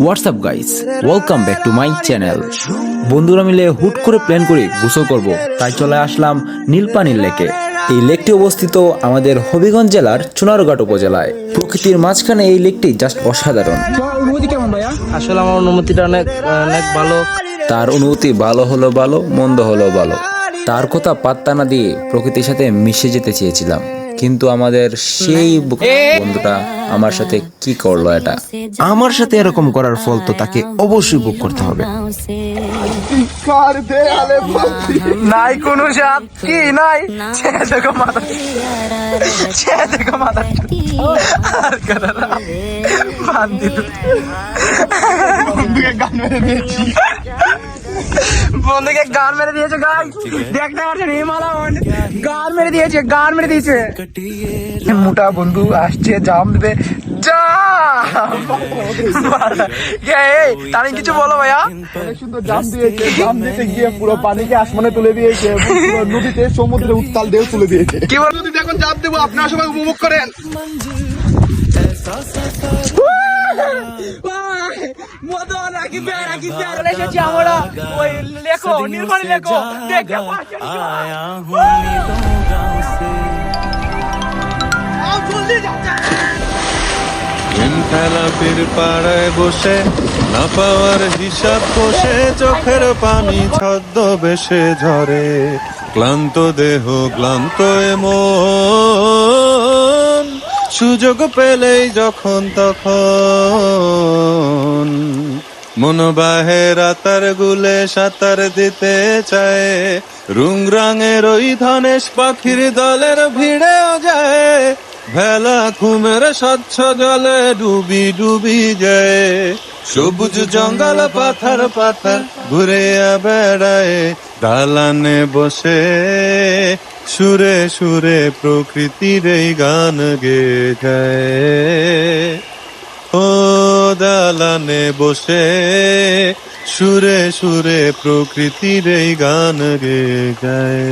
WhatsApp guys, welcome back to my channel. বন্ধুরা মিলে হুট করে প্ল্যান করি গোসল করব, তাই চলে আসলাম নীলপানির লেকে। এই লেকটি অবস্থিত আমাদের হবিগঞ্জ জেলার চুনারুঘাট উপজেলায়। প্রকৃতির মাঝখানে এই লেকটি জাস্ট অসাধারণ। অনুভূতি কেমন ভাইয়া? আসলে আমার অনুভূতিটা অনেক অনেক ভালো। তার অনুভূতি ভালো হলো ভালো, মন্দ হলো ভালো। তার কথা পাত্তা না দিয়ে প্রকৃতির সাথে মিশে যেতে চেয়েছিলাম, কিন্তু আমাদের সেই বন্ধুটা আমার সাথে কি করলো এটা। আমার সাথে এরকম করার ফল তো তাকে অবশ্যই ভোগ করতে হবে। নাই কোনো সাপ কি নাই, দেখো মাথা দেখো মাথা আর কারা বাদ দিল। বন্ধুকে গান মেরে দিয়েছে গাই, দেখতে পাচ্ছেন হিমালয় গান মেরে দিয়েছে মোটা বন্ধু আসছে, জাম দেবে তাহলে কিছু বলো ভাইয়া। অনেক সুন্দর জাম দিয়েছে, জাম দিতে গিয়ে পুরো পানিকে আসমানে তুলে দিয়েছে, পুরো নদীতে সমুদ্রে উত্তাল ঢেউ তুলে দিয়েছে। কি বল, নদীতে এখন জাম দেবো, আপনারা সবাই উপভোগ করেন। আমরা ওই লেখো নির্মাণী লেখো দেখে খেলাপির পাড়ায় বসে না পাওয়ার হিসাব কষে চোখের পানি ছদ্মবেশে ঝরে, ক্লান্ত দেহ ক্লান্ত এমন সুযোগ পেলেই যখন তখন মন বাহে রাতার গুলে সাঁতার দিতে চায়, রুংরাঙের ওই ধনেশ পাখির দলের ভিড়েও যায়, ভেলা ঘুমের স্বচ্ছ জলে ডুবি ডুবি যায়, সবুজ জঙ্গল পাথার পাথার ঘুরে বেড়ায়, দালানে বসে সুরে সুরে প্রকৃতির এই গান গেয়ে যায়। ও দালানে বসে সুরে সুরে প্রকৃতির এই গান গেয়ে যায়।